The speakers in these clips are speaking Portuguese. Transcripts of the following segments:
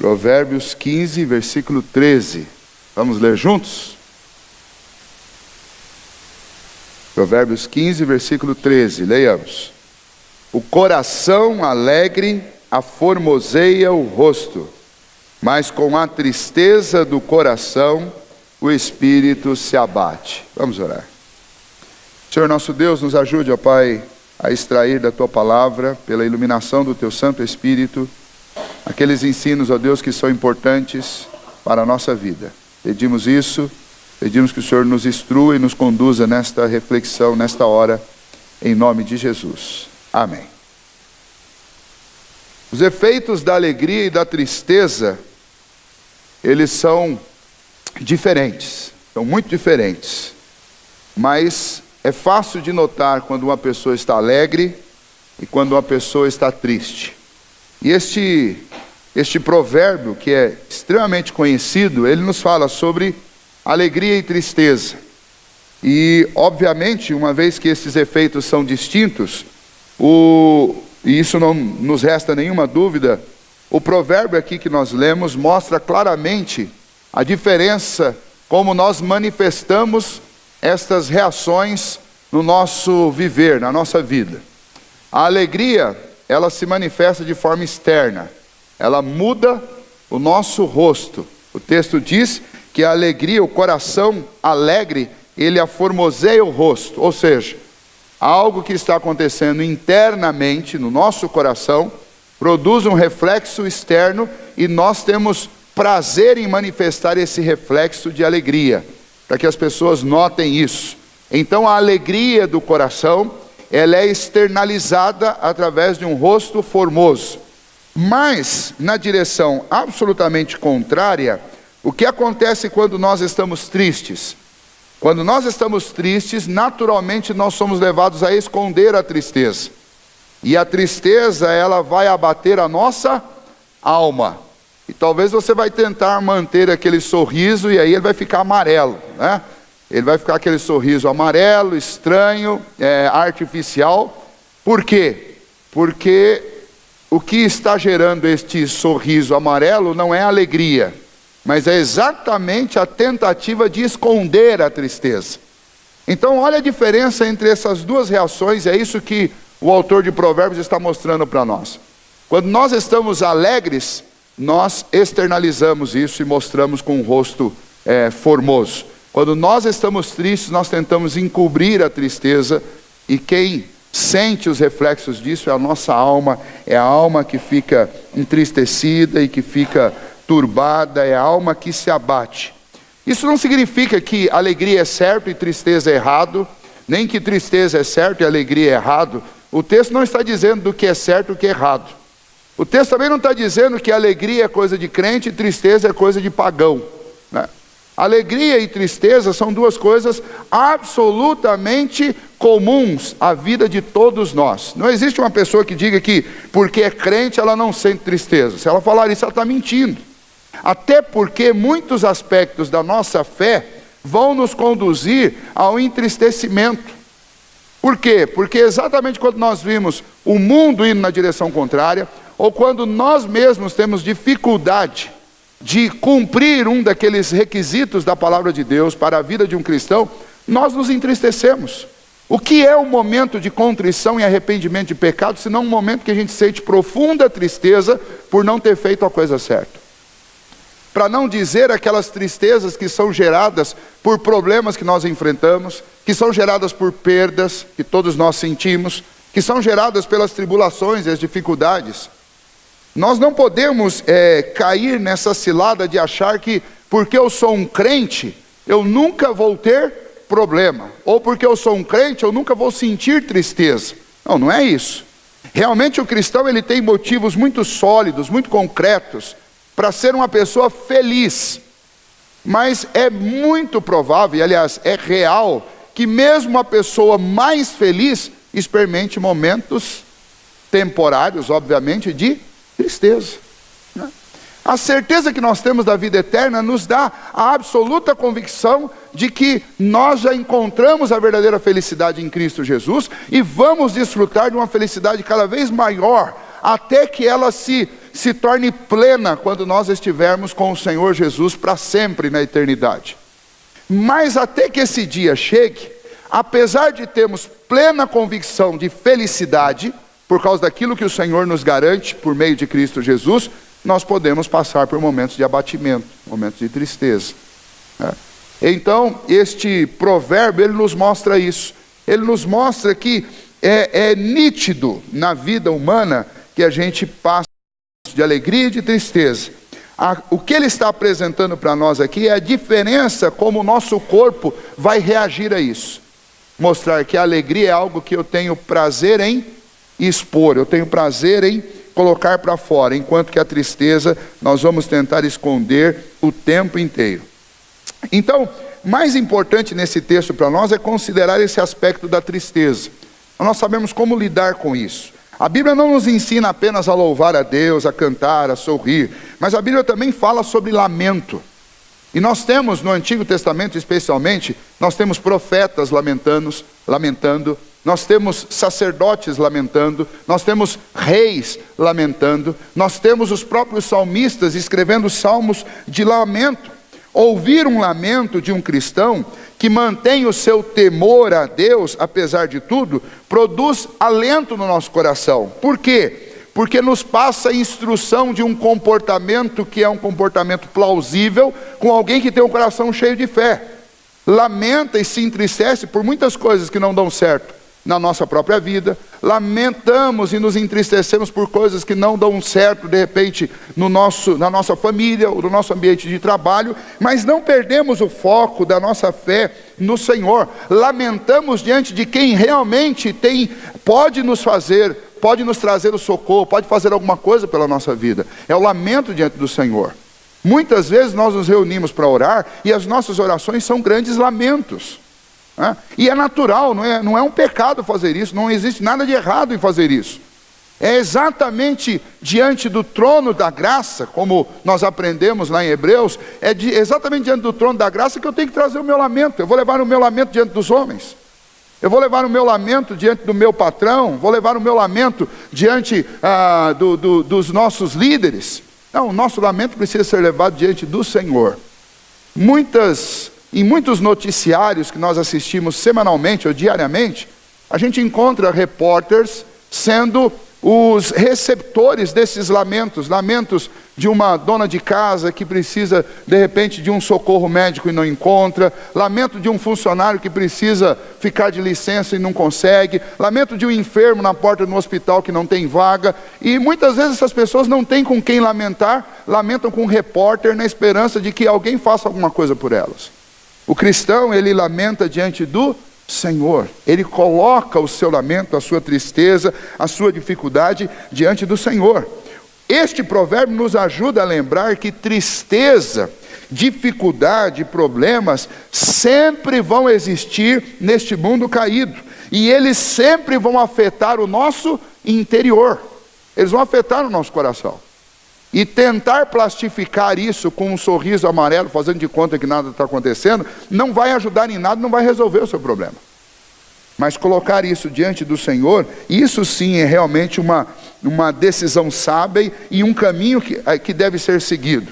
Provérbios 15, versículo 13. Vamos ler juntos? Provérbios 15, versículo 13. Leiamos. O coração alegre aformoseia o rosto, mas com a tristeza do coração o espírito se abate. Vamos orar. Senhor nosso Deus, nos ajude, ó Pai, a extrair da Tua palavra, pela iluminação do Teu Santo Espírito, aqueles ensinos, ó Deus, que são importantes para a nossa vida. Pedimos isso, pedimos que o Senhor nos instrua e nos conduza nesta reflexão, nesta hora, em nome de Jesus. Amém. Os efeitos da alegria e da tristeza, eles são diferentes, são muito diferentes, mas é fácil de notar quando uma pessoa está alegre e quando uma pessoa está triste. E este provérbio, que é extremamente conhecido, ele nos fala sobre alegria e tristeza. E, obviamente, uma vez que esses efeitos são distintos, e isso não nos resta nenhuma dúvida, o provérbio aqui que nós lemos mostra claramente a diferença, como nós manifestamos estas reações no nosso viver, na nossa vida. A alegria, ela se manifesta de forma externa, ela muda o nosso rosto. O texto diz que a alegria, o coração alegre, ele aformoseia o rosto, ou seja, algo que está acontecendo internamente no nosso coração, produz um reflexo externo e nós temos prazer em manifestar esse reflexo de alegria, para que as pessoas notem isso. Então a alegria do coração, ela é externalizada através de um rosto formoso. Mas, na direção absolutamente contrária, o que acontece quando nós estamos tristes? Quando nós estamos tristes, naturalmente nós somos levados a esconder a tristeza. E a tristeza, ela vai abater a nossa alma. E talvez você vai tentar manter aquele sorriso e aí ele vai ficar amarelo, né? Ele vai ficar aquele sorriso amarelo, estranho, artificial. Por quê? Porque o que está gerando este sorriso amarelo não é alegria, mas é exatamente a tentativa de esconder a tristeza. Então olha a diferença entre essas duas reações, é isso que o autor de Provérbios está mostrando para nós. Quando nós estamos alegres, nós externalizamos isso e mostramos com um rosto formoso. Quando nós estamos tristes, nós tentamos encobrir a tristeza, e quem sente os reflexos disso é a nossa alma, é a alma que fica entristecida e que fica turbada, é a alma que se abate. Isso não significa que alegria é certo e tristeza é errado, nem que tristeza é certo e alegria é errado. O texto não está dizendo do que é certo e o que é errado. O texto também não está dizendo que alegria é coisa de crente e tristeza é coisa de pagão, né? Alegria e tristeza são duas coisas absolutamente comuns à vida de todos nós. Não existe uma pessoa que diga que porque é crente ela não sente tristeza. Se ela falar isso, ela está mentindo. Até porque muitos aspectos da nossa fé vão nos conduzir ao entristecimento. Por quê? Porque exatamente quando nós vimos o mundo indo na direção contrária, ou quando nós mesmos temos dificuldade de cumprir um daqueles requisitos da palavra de Deus para a vida de um cristão, nós nos entristecemos. O que é um momento de contrição e arrependimento de pecado, senão um momento que a gente sente profunda tristeza por não ter feito a coisa certa? Para não dizer aquelas tristezas que são geradas por problemas que nós enfrentamos, que são geradas por perdas que todos nós sentimos, que são geradas pelas tribulações e as dificuldades. Nós não podemos cair nessa cilada de achar que porque eu sou um crente, eu nunca vou ter problema. Ou porque eu sou um crente, eu nunca vou sentir tristeza. Não, não é isso. Realmente o cristão, ele tem motivos muito sólidos, muito concretos, para ser uma pessoa feliz. Mas é muito provável, e aliás, é real, que mesmo a pessoa mais feliz experimente momentos temporários, obviamente, de tristeza. A certeza que nós temos da vida eterna nos dá a absoluta convicção de que nós já encontramos a verdadeira felicidade em Cristo Jesus e vamos desfrutar de uma felicidade cada vez maior, até que ela se se torne plena quando nós estivermos com o Senhor Jesus para sempre na eternidade. Mas até que esse dia chegue, apesar de termos plena convicção de felicidade, por causa daquilo que o Senhor nos garante por meio de Cristo Jesus, nós podemos passar por momentos de abatimento, momentos de tristeza. Então, este provérbio, ele nos mostra isso. Ele nos mostra que é nítido na vida humana que a gente passa de alegria e de tristeza. O que ele está apresentando para nós aqui é a diferença como o nosso corpo vai reagir a isso. Mostrar que a alegria é algo que eu tenho prazer em expor, eu tenho prazer em colocar para fora, enquanto que a tristeza nós vamos tentar esconder o tempo inteiro. Então, mais importante nesse texto para nós é considerar esse aspecto da tristeza. Nós sabemos como lidar com isso. A Bíblia não nos ensina apenas a louvar a Deus, a cantar, a sorrir, mas a Bíblia também fala sobre lamento. E nós temos no Antigo Testamento especialmente, nós temos profetas lamentando, nós temos sacerdotes lamentando, nós temos reis lamentando, nós temos os próprios salmistas escrevendo salmos de lamento. Ouvir um lamento de um cristão que mantém o seu temor a Deus, apesar de tudo, produz alento no nosso coração. Por quê? Porque nos passa a instrução de um comportamento que é um comportamento plausível com alguém que tem um coração cheio de fé. Lamenta e se entristece por muitas coisas que não dão certo na nossa própria vida. Lamentamos e nos entristecemos por coisas que não dão certo de repente na nossa família ou no nosso ambiente de trabalho, mas não perdemos o foco da nossa fé no Senhor. Lamentamos diante de quem realmente pode nos trazer o socorro, pode fazer alguma coisa pela nossa vida. É o lamento diante do Senhor. Muitas vezes nós nos reunimos para orar e as nossas orações são grandes lamentos. E é natural, não é um pecado fazer isso, não existe nada de errado em fazer isso. É exatamente diante do trono da graça, como nós aprendemos lá em Hebreus, exatamente diante do trono da graça que eu tenho que trazer o meu lamento. Eu vou levar o meu lamento diante dos homens. Eu vou levar o meu lamento diante do meu patrão, vou levar o meu lamento diante dos nossos líderes. Não, o nosso lamento precisa ser levado diante do Senhor. Em muitos noticiários que nós assistimos semanalmente ou diariamente, a gente encontra repórteres sendo os receptores desses lamentos de uma dona de casa que precisa de repente de um socorro médico e não encontra, lamento de um funcionário que precisa ficar de licença e não consegue, lamento de um enfermo na porta do hospital que não tem vaga, e muitas vezes essas pessoas não têm com quem lamentar, lamentam com um repórter na esperança de que alguém faça alguma coisa por elas. O cristão, ele lamenta diante do Senhor, ele coloca o seu lamento, a sua tristeza, a sua dificuldade diante do Senhor. Este provérbio nos ajuda a lembrar que tristeza, dificuldade, problemas sempre vão existir neste mundo caído, e eles sempre vão afetar o nosso interior, eles vão afetar o nosso coração. E tentar plastificar isso com um sorriso amarelo, fazendo de conta que nada está acontecendo, não vai ajudar em nada, não vai resolver o seu problema. Mas colocar isso diante do Senhor, isso sim é realmente uma decisão sábia e um caminho que deve ser seguido.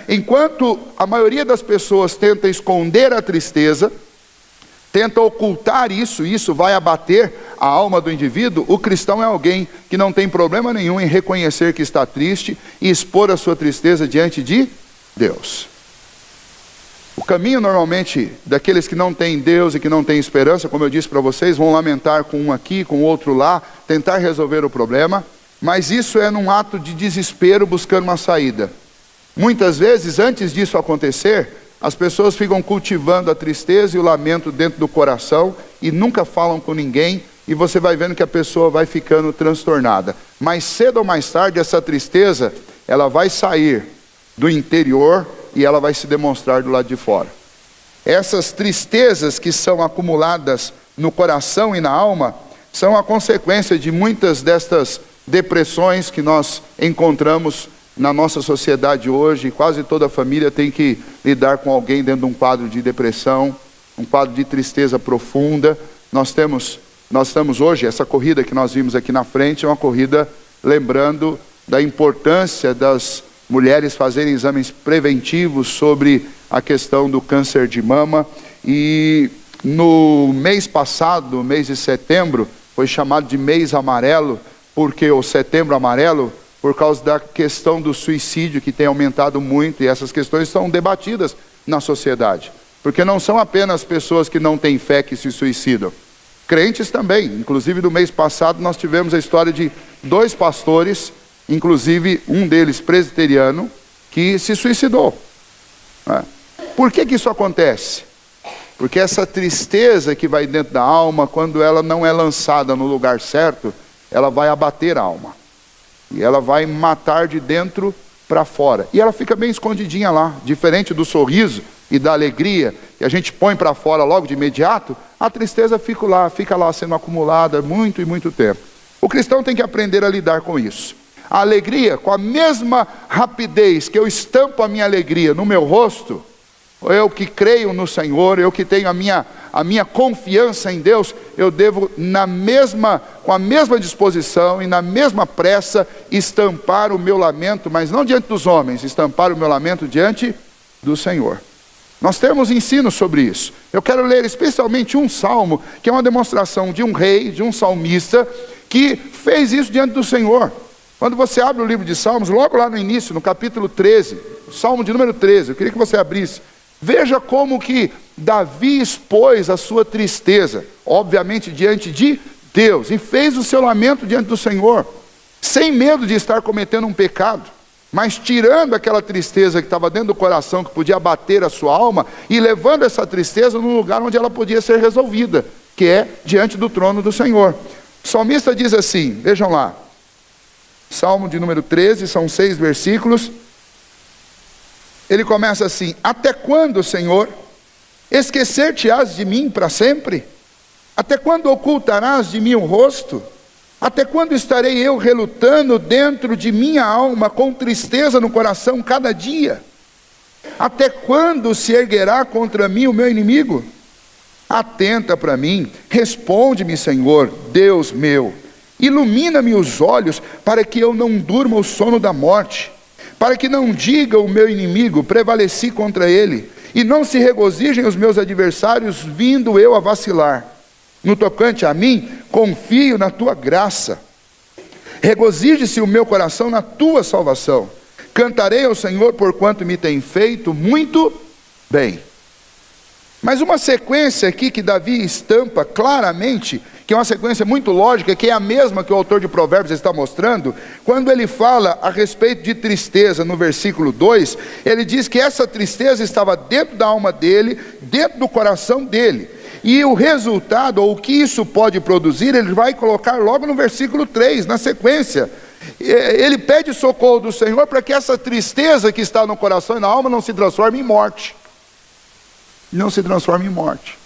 Enquanto a maioria das pessoas tenta esconder a tristeza, tenta ocultar isso vai abater a alma do indivíduo, o cristão é alguém que não tem problema nenhum em reconhecer que está triste e expor a sua tristeza diante de Deus. O caminho normalmente daqueles que não têm Deus e que não têm esperança, como eu disse para vocês, vão lamentar com um aqui, com o outro lá, tentar resolver o problema, mas isso é num ato de desespero buscando uma saída. Muitas vezes, antes disso acontecer, as pessoas ficam cultivando a tristeza e o lamento dentro do coração e nunca falam com ninguém, e você vai vendo que a pessoa vai ficando transtornada. Mais cedo ou mais tarde, essa tristeza, ela vai sair do interior e ela vai se demonstrar do lado de fora. Essas tristezas que são acumuladas no coração e na alma, são a consequência de muitas destas depressões que nós encontramos na nossa sociedade hoje. Quase toda família tem que lidar com alguém dentro de um quadro de depressão, um quadro de tristeza profunda. Nós estamos hoje, essa corrida que nós vimos aqui na frente, é uma corrida lembrando da importância das mulheres fazerem exames preventivos sobre a questão do câncer de mama. E no mês passado, mês de setembro, foi chamado de mês amarelo, porque o setembro amarelo, por causa da questão do suicídio que tem aumentado muito, e essas questões são debatidas na sociedade. Porque não são apenas pessoas que não têm fé que se suicidam. Crentes também. Inclusive, no mês passado, nós tivemos a história de 2 pastores, inclusive um deles presbiteriano, que se suicidou. Por que isso acontece? Porque essa tristeza que vai dentro da alma, quando ela não é lançada no lugar certo, ela vai abater a alma. E ela vai matar de dentro para fora. E ela fica bem escondidinha lá. Diferente do sorriso e da alegria, que a gente põe para fora logo de imediato, a tristeza fica lá sendo acumulada muito e muito tempo. O cristão tem que aprender a lidar com isso. A alegria, com a mesma rapidez que eu estampo a minha alegria no meu rosto, eu que creio no Senhor, eu que tenho a minha confiança em Deus, eu devo com a mesma disposição e na mesma pressa estampar o meu lamento, mas não diante dos homens, estampar o meu lamento diante do Senhor. Nós temos ensino sobre isso. Eu quero ler especialmente um salmo, que é uma demonstração de um rei, de um salmista, que fez isso diante do Senhor. Quando você abre o livro de Salmos, logo lá no início, no capítulo 13, o salmo de número 13, eu queria que você abrisse. Veja como que Davi expôs a sua tristeza, obviamente diante de Deus, e fez o seu lamento diante do Senhor, sem medo de estar cometendo um pecado, mas tirando aquela tristeza que estava dentro do coração, que podia abater a sua alma, e levando essa tristeza num lugar onde ela podia ser resolvida, que é diante do trono do Senhor. O salmista diz assim, vejam lá, Salmo de número 13, são 6 versículos. Ele começa assim: até quando, Senhor, esquecer-te-ás de mim para sempre? Até quando ocultarás de mim o rosto? Até quando estarei eu relutando dentro de minha alma, com tristeza no coração cada dia? Até quando se erguerá contra mim o meu inimigo? Atenta para mim, responde-me, Senhor, Deus meu. Ilumina-me os olhos, para que eu não durma o sono da morte, para que não diga o meu inimigo, prevaleci contra ele, e não se regozijem os meus adversários, vindo eu a vacilar. No tocante a mim, confio na tua graça. Regozije-se o meu coração na tua salvação. Cantarei ao Senhor porquanto me tem feito muito bem. Mas uma sequência aqui que Davi estampa claramente, que é uma sequência muito lógica, que é a mesma que o autor de Provérbios está mostrando, quando ele fala a respeito de tristeza no versículo 2, ele diz que essa tristeza estava dentro da alma dele, dentro do coração dele. E o resultado, ou o que isso pode produzir, ele vai colocar logo no versículo 3, na sequência. Ele pede socorro do Senhor para que essa tristeza que está no coração e na alma não se transforme em morte. Não se transforme em morte.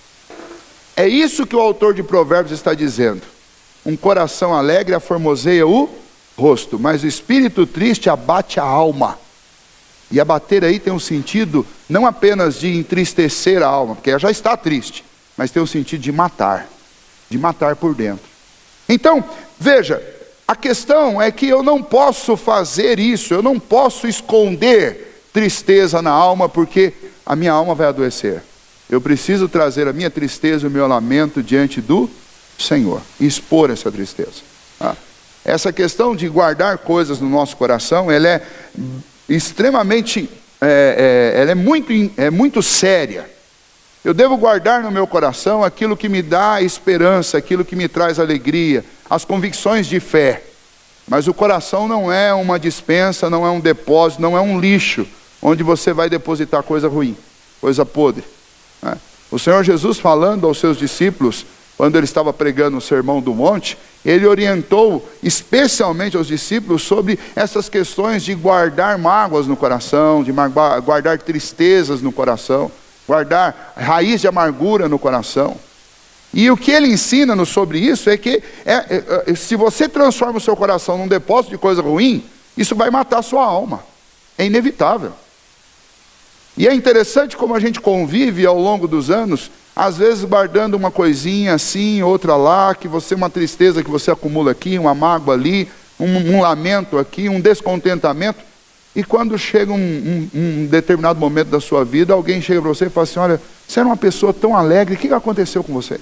É isso que o autor de Provérbios está dizendo. Um coração alegre aformoseia o rosto, mas o espírito triste abate a alma. E abater aí tem um sentido não apenas de entristecer a alma, porque ela já está triste, mas tem o sentido de matar por dentro. Então, veja, a questão é que eu não posso fazer isso, eu não posso esconder tristeza na alma, porque a minha alma vai adoecer. Eu preciso trazer a minha tristeza e o meu lamento diante do Senhor, e expor essa tristeza. Essa questão de guardar coisas no nosso coração, ela é extremamente, ela é muito séria. Eu devo guardar no meu coração aquilo que me dá esperança, aquilo que me traz alegria, as convicções de fé. Mas o coração não é uma despensa, não é um depósito, não é um lixo, onde você vai depositar coisa ruim, coisa podre. O Senhor Jesus, falando aos seus discípulos, quando ele estava pregando o Sermão do Monte, ele orientou especialmente aos discípulos sobre essas questões de guardar mágoas no coração, de guardar tristezas no coração, guardar raiz de amargura no coração. E o que ele ensina-nos sobre isso é que se você transforma o seu coração num depósito de coisa ruim, isso vai matar a sua alma. É inevitável. E é interessante como a gente convive ao longo dos anos, às vezes guardando uma coisinha assim, outra lá, uma tristeza que você acumula aqui, uma mágoa ali, um lamento aqui, um descontentamento. E quando chega um determinado momento da sua vida, alguém chega para você e fala assim: olha, você era uma pessoa tão alegre, o que aconteceu com você?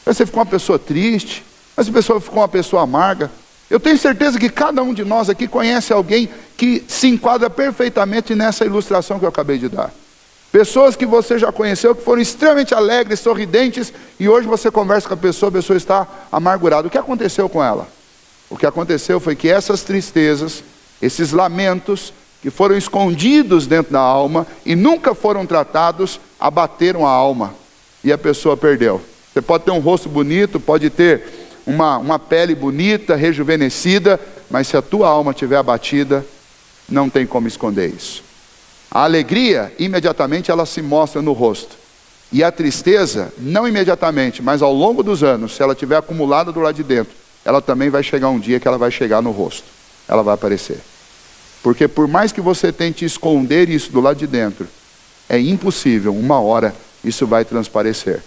Você ficou uma pessoa triste, essa pessoa ficou uma pessoa amarga. Eu tenho certeza que cada um de nós aqui conhece alguém que se enquadra perfeitamente nessa ilustração que eu acabei de dar. Pessoas que você já conheceu, que foram extremamente alegres, sorridentes, e hoje você conversa com a pessoa está amargurada. O que aconteceu com ela? O que aconteceu foi que essas tristezas, esses lamentos, que foram escondidos dentro da alma e nunca foram tratados, abateram a alma, e a pessoa perdeu. Você pode ter um rosto bonito, pode ter uma pele bonita, rejuvenescida, mas se a tua alma estiver abatida, não tem como esconder isso. A alegria, imediatamente ela se mostra no rosto. E a tristeza, não imediatamente, mas ao longo dos anos, se ela estiver acumulada do lado de dentro, ela também vai chegar um dia que ela vai chegar no rosto. Ela vai aparecer. Porque por mais que você tente esconder isso do lado de dentro, é impossível, uma hora isso vai transparecer.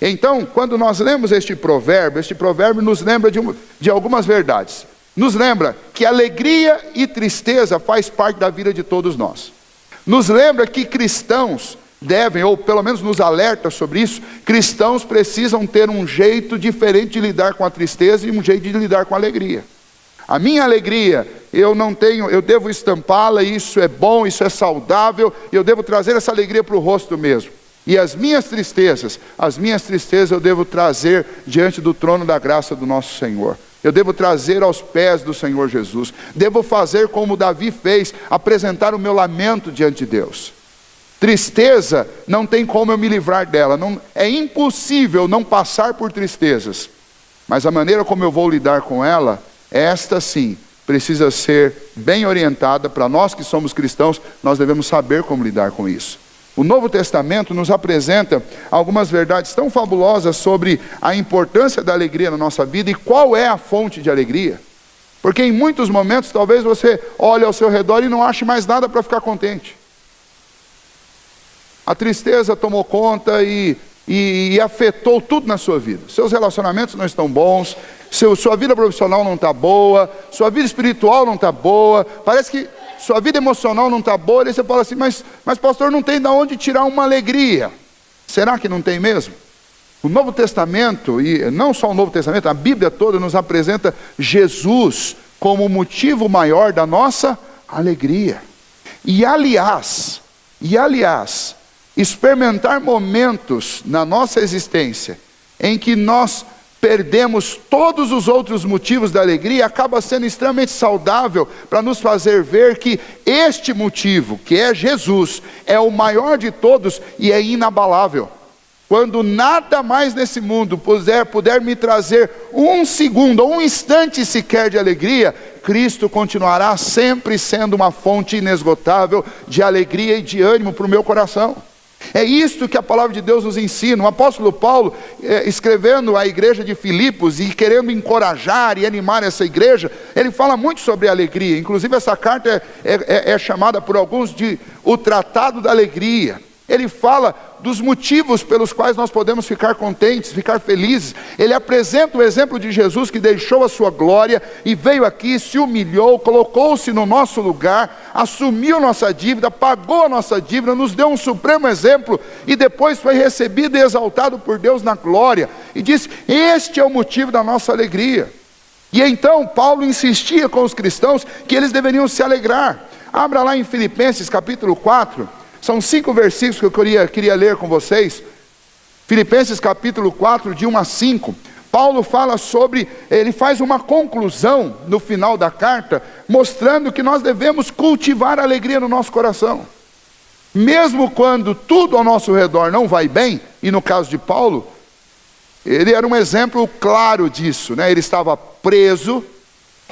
Então, quando nós lemos este provérbio nos lembra de algumas verdades. Nos lembra que alegria e tristeza faz parte da vida de todos nós. Nos lembra que cristãos devem, ou pelo menos nos alerta sobre isso, cristãos precisam ter um jeito diferente de lidar com a tristeza e um jeito de lidar com a alegria. A minha alegria, eu devo estampá-la, isso é bom, isso é saudável, eu devo trazer essa alegria para o rosto mesmo. E as minhas tristezas eu devo trazer diante do trono da graça do nosso Senhor. Eu devo trazer aos pés do Senhor Jesus. Devo fazer como Davi fez, apresentar o meu lamento diante de Deus. Tristeza, não tem como eu me livrar dela. É impossível não passar por tristezas. Mas a maneira como eu vou lidar com ela, esta sim, precisa ser bem orientada. Para nós que somos cristãos, nós devemos saber como lidar com isso. O Novo Testamento nos apresenta algumas verdades tão fabulosas sobre a importância da alegria na nossa vida e qual é a fonte de alegria. Porque em muitos momentos talvez você olhe ao seu redor e não ache mais nada para ficar contente. A tristeza tomou conta e afetou tudo na sua vida. Seus relacionamentos não estão bons, sua vida profissional não está boa, sua vida espiritual não está boa, parece que sua vida emocional não está boa, e você fala assim, mas pastor, não tem de onde tirar uma alegria. Será que não tem mesmo? O Novo Testamento, e não só o Novo Testamento, a Bíblia toda nos apresenta Jesus como o motivo maior da nossa alegria. E aliás, experimentar momentos na nossa existência em que nós perdemos todos os outros motivos da alegria, acaba sendo extremamente saudável para nos fazer ver que este motivo, que é Jesus, é o maior de todos e é inabalável. Quando nada mais nesse mundo puder me trazer um segundo ou um instante sequer de alegria, Cristo continuará sempre sendo uma fonte inesgotável de alegria e de ânimo para o meu coração. É isto que a palavra de Deus nos ensina. O apóstolo Paulo, escrevendo à igreja de Filipos e querendo encorajar e animar essa igreja, ele fala muito sobre a alegria. Inclusive essa carta é chamada por alguns de o Tratado da Alegria. Ele fala dos motivos pelos quais nós podemos ficar contentes, ficar felizes. Ele apresenta o exemplo de Jesus que deixou a sua glória e veio aqui, se humilhou, colocou-se no nosso lugar, assumiu nossa dívida, pagou a nossa dívida, nos deu um supremo exemplo e depois foi recebido e exaltado por Deus na glória. E disse, este é o motivo da nossa alegria. E então Paulo insistia com os cristãos que eles deveriam se alegrar. Abra lá em Filipenses capítulo 4. São 5 versículos que eu queria ler com vocês. Filipenses capítulo 4, de 1 a 5. Paulo fala ele faz uma conclusão no final da carta, mostrando que nós devemos cultivar a alegria no nosso coração. Mesmo quando tudo ao nosso redor não vai bem, e no caso de Paulo, ele era um exemplo claro disso, né? Ele estava preso,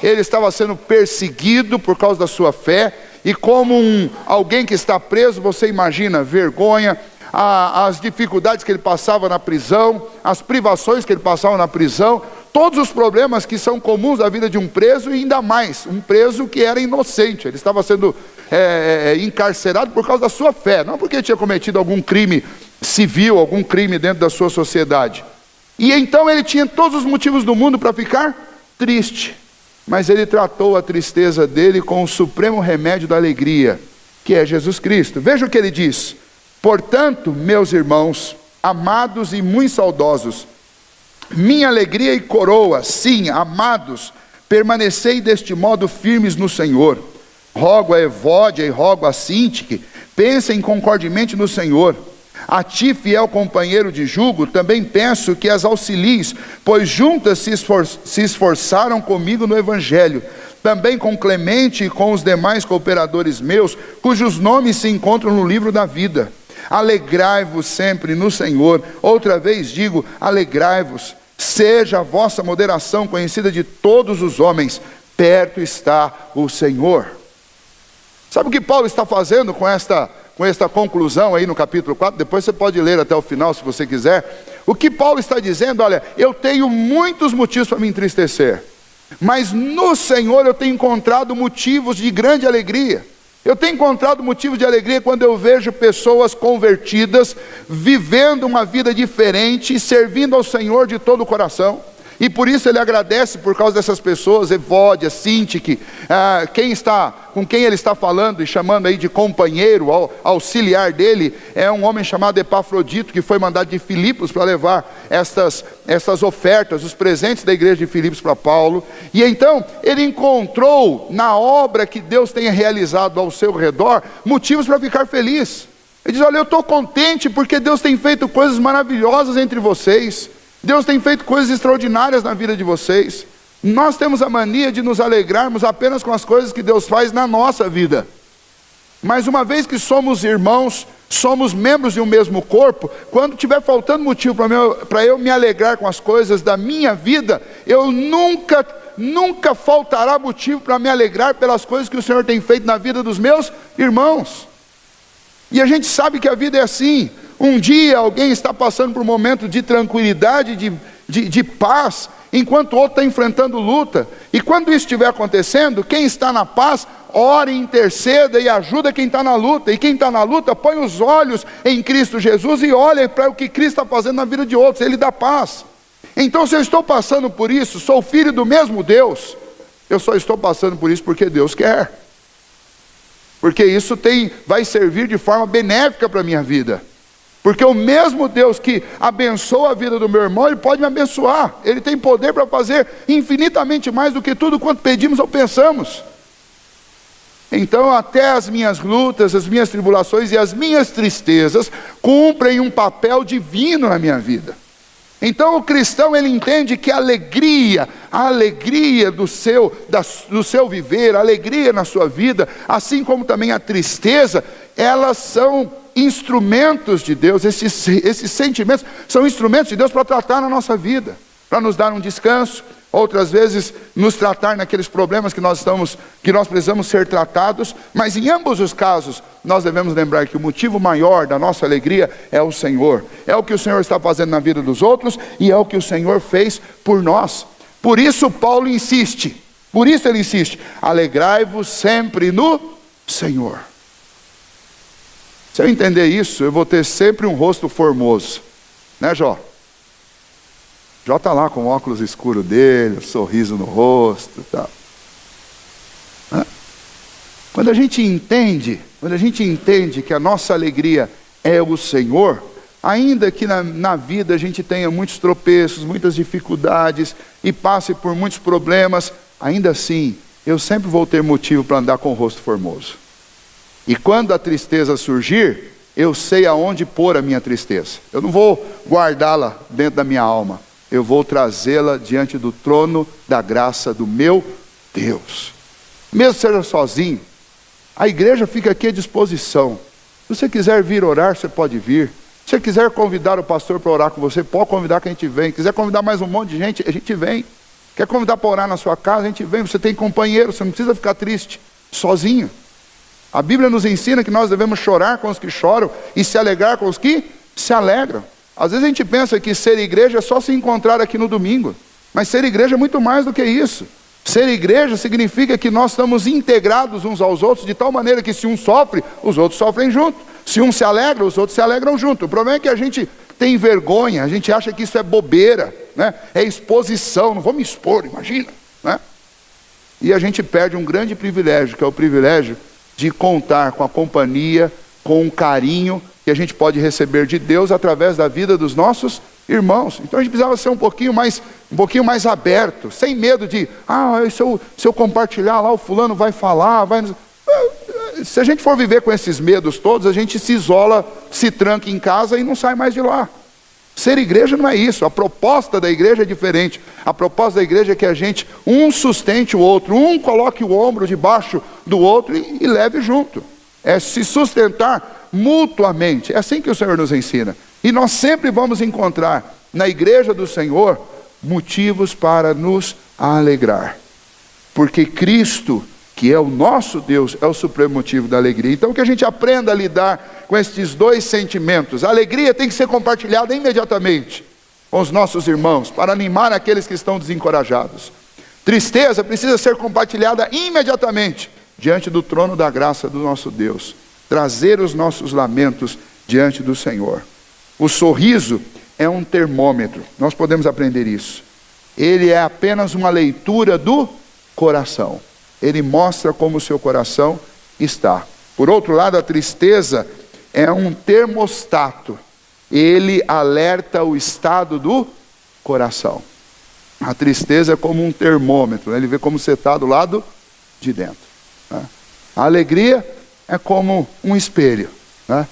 ele estava sendo perseguido por causa da sua fé, e como alguém que está preso, você imagina vergonha, as dificuldades que ele passava na prisão, as privações que ele passava na prisão, todos os problemas que são comuns à vida de um preso, e ainda mais, um preso que era inocente. Ele estava sendo encarcerado por causa da sua fé, não porque tinha cometido algum crime civil, algum crime dentro da sua sociedade. E então ele tinha todos os motivos do mundo para ficar triste. mas ele tratou a tristeza dele com o supremo remédio da alegria, que é Jesus Cristo. Veja o que ele diz: portanto, meus irmãos, amados e muito saudosos, minha alegria e coroa, sim, amados, permanecei deste modo firmes no Senhor. Rogo a Evódia e rogo a Sintique, pensem concordemente no Senhor. A ti, fiel companheiro de jugo, também peço que as auxilies, pois juntas se esforçaram comigo no Evangelho. Também com Clemente e com os demais cooperadores meus, cujos nomes se encontram no livro da vida. Alegrai-vos sempre no Senhor. Outra vez digo, alegrai-vos. Seja a vossa moderação conhecida de todos os homens. Perto está o Senhor. Sabe o que Paulo está fazendo com esta conclusão aí no capítulo 4? Depois você pode ler até o final se você quiser. O que Paulo está dizendo: olha, eu tenho muitos motivos para me entristecer, mas no Senhor eu tenho encontrado motivos de grande alegria. Eu tenho encontrado motivos de alegria quando eu vejo pessoas convertidas, vivendo uma vida diferente, servindo ao Senhor de todo o coração. E por isso ele agradece por causa dessas pessoas, Evódia, Sintique, com quem ele está falando e chamando aí de companheiro, auxiliar dele, é um homem chamado Epafrodito, que foi mandado de Filipos para levar estas ofertas, os presentes da igreja de Filipos para Paulo. E então ele encontrou na obra que Deus tenha realizado ao seu redor, motivos para ficar feliz. Ele diz: olha, eu estou contente porque Deus tem feito coisas maravilhosas entre vocês. Deus tem feito coisas extraordinárias na vida de vocês. Nós temos a mania de nos alegrarmos apenas com as coisas que Deus faz na nossa vida. Mas uma vez que somos irmãos, somos membros de um mesmo corpo, quando tiver faltando motivo para eu me alegrar com as coisas da minha vida, eu nunca faltará motivo para me alegrar pelas coisas que o Senhor tem feito na vida dos meus irmãos. E a gente sabe que a vida é assim. Um dia alguém está passando por um momento de tranquilidade, de paz, enquanto o outro está enfrentando luta. E quando isso estiver acontecendo, quem está na paz, ore, interceda e ajuda quem está na luta. E quem está na luta, põe os olhos em Cristo Jesus e olha para o que Cristo está fazendo na vida de outros. Ele dá paz. Então, se eu estou passando por isso, sou filho do mesmo Deus, eu só estou passando por isso porque Deus quer. Porque isso vai servir de forma benéfica para a minha vida. Porque o mesmo Deus que abençoa a vida do meu irmão, Ele pode me abençoar. Ele tem poder para fazer infinitamente mais do que tudo quanto pedimos ou pensamos. Então até as minhas lutas, as minhas tribulações e as minhas tristezas cumprem um papel divino na minha vida. Então o cristão, ele entende que a alegria do seu viver, a alegria na sua vida, assim como também a tristeza, elas são instrumentos de Deus. Esses sentimentos são instrumentos de Deus para tratar na nossa vida, para nos dar um descanso, outras vezes nos tratar naqueles problemas que nós precisamos ser tratados. Mas em ambos os casos, nós devemos lembrar que o motivo maior da nossa alegria é o Senhor. É o que o Senhor está fazendo na vida dos outros e é o que o Senhor fez por nós. Por isso Paulo insiste, ele insiste: alegrai-vos sempre no Senhor. Se eu entender isso, eu vou ter sempre um rosto formoso, né, Jó? Jó está lá com o óculos escuro dele, um sorriso no rosto e tal. Quando a gente entende que a nossa alegria é o Senhor, ainda que na vida a gente tenha muitos tropeços, muitas dificuldades e passe por muitos problemas, ainda assim, eu sempre vou ter motivo para andar com o rosto formoso. E quando a tristeza surgir, eu sei aonde pôr a minha tristeza. Eu não vou guardá-la dentro da minha alma. Eu vou trazê-la diante do trono da graça do meu Deus. Mesmo que seja sozinho, a igreja fica aqui à disposição. Se você quiser vir orar, você pode vir. Se você quiser convidar o pastor para orar com você, pode convidar que a gente vem. Quiser convidar mais um monte de gente, a gente vem. Quer convidar para orar na sua casa, a gente vem. Você tem companheiro, você não precisa ficar triste, sozinho. A Bíblia nos ensina que nós devemos chorar com os que choram e se alegrar com os que se alegram. Às vezes a gente pensa que ser igreja é só se encontrar aqui no domingo. Mas ser igreja é muito mais do que isso. Ser igreja significa que nós estamos integrados uns aos outros de tal maneira que se um sofre, os outros sofrem junto. Se um se alegra, os outros se alegram junto. O problema é que a gente tem vergonha, a gente acha que isso é bobeira, né? É exposição, não vou me expor, imagina, né? E a gente perde um grande privilégio, que é o privilégio de contar com a companhia, com o carinho que a gente pode receber de Deus através da vida dos nossos irmãos. Então a gente precisava ser um pouquinho mais aberto, sem medo de, se eu compartilhar lá, o fulano vai falar, Se a gente for viver com esses medos todos, a gente se isola, se tranca em casa e não sai mais de lá. Ser igreja não é isso. A proposta da igreja é diferente. A proposta da igreja é que a gente, um sustente o outro, um coloque o ombro debaixo do outro e leve junto. É se sustentar mutuamente. É assim que o Senhor nos ensina. E nós sempre vamos encontrar na igreja do Senhor motivos para nos alegrar. Porque Cristo, que é o nosso Deus, é o supremo motivo da alegria. Então que a gente aprenda a lidar com estes dois sentimentos. A alegria tem que ser compartilhada imediatamente com os nossos irmãos, para animar aqueles que estão desencorajados. Tristeza precisa ser compartilhada imediatamente diante do trono da graça do nosso Deus. Trazer os nossos lamentos diante do Senhor. O sorriso é um termômetro. Nós podemos aprender isso. Ele é apenas uma leitura do coração. Ele mostra como o seu coração está. Por outro lado, a tristeza é um termostato. Ele alerta o estado do coração. A tristeza é como um termômetro, né? Ele vê como você está do lado de dentro, né? A alegria é como um espelho, né?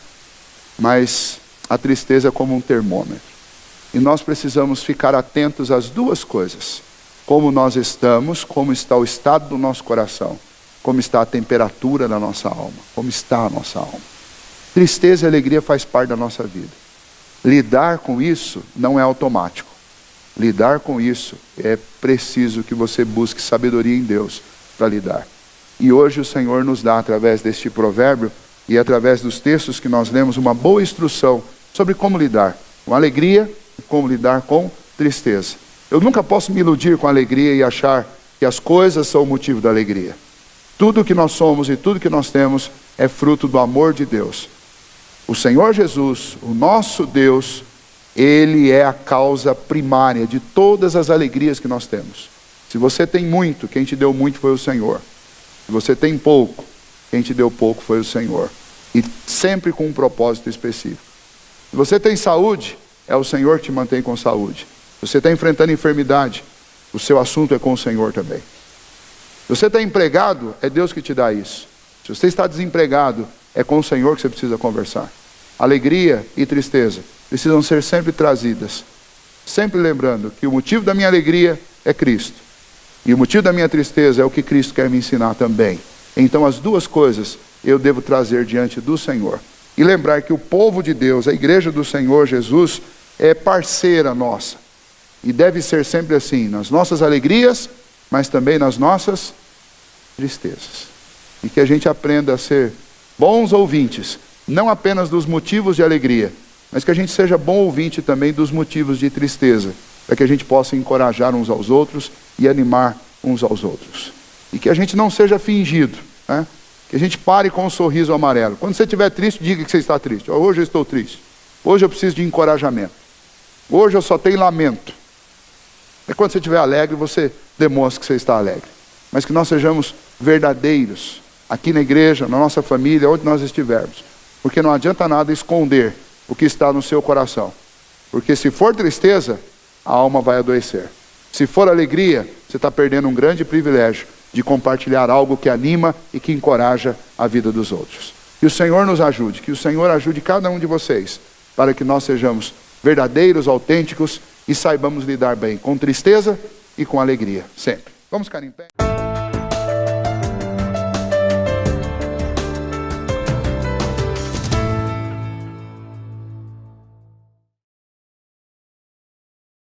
Mas a tristeza é como um termômetro. E nós precisamos ficar atentos às duas coisas. Como nós estamos, como está o estado do nosso coração, como está a temperatura da nossa alma, como está a nossa alma. Tristeza e alegria faz parte da nossa vida. Lidar com isso não é automático. Lidar com isso é preciso que você busque sabedoria em Deus para lidar. E hoje o Senhor nos dá, através deste provérbio e através dos textos que nós lemos, uma boa instrução sobre como lidar com alegria e como lidar com tristeza. Eu nunca posso me iludir com a alegria e achar que as coisas são o motivo da alegria. Tudo que nós somos e tudo que nós temos é fruto do amor de Deus. O Senhor Jesus, o nosso Deus, Ele é a causa primária de todas as alegrias que nós temos. Se você tem muito, quem te deu muito foi o Senhor. Se você tem pouco, quem te deu pouco foi o Senhor. E sempre com um propósito específico. Se você tem saúde, é o Senhor que te mantém com saúde. Se você está enfrentando enfermidade, o seu assunto é com o Senhor também. Se você está empregado, é Deus que te dá isso. Se você está desempregado, é com o Senhor que você precisa conversar. Alegria e tristeza precisam ser sempre trazidas. Sempre lembrando que o motivo da minha alegria é Cristo. E o motivo da minha tristeza é o que Cristo quer me ensinar também. Então as duas coisas eu devo trazer diante do Senhor. E lembrar que o povo de Deus, a igreja do Senhor Jesus, é parceira nossa. E deve ser sempre assim, nas nossas alegrias, mas também nas nossas tristezas. E que a gente aprenda a ser bons ouvintes, não apenas dos motivos de alegria, mas que a gente seja bom ouvinte também dos motivos de tristeza, para que a gente possa encorajar uns aos outros e animar uns aos outros. E que a gente não seja fingido, né? Que a gente pare com um sorriso amarelo. Quando você estiver triste, diga que você está triste. Hoje eu estou triste. Hoje eu preciso de encorajamento. Hoje eu só tenho lamento. E quando você estiver alegre, você demonstra que você está alegre. Mas que nós sejamos verdadeiros, aqui na igreja, na nossa família, onde nós estivermos. Porque não adianta nada esconder o que está no seu coração. Porque se for tristeza, a alma vai adoecer. Se for alegria, você está perdendo um grande privilégio de compartilhar algo que anima e que encoraja a vida dos outros. Que o Senhor nos ajude, que o Senhor ajude cada um de vocês, para que nós sejamos verdadeiros, autênticos e saibamos lidar bem com tristeza e com alegria, sempre. Vamos ficar em pé.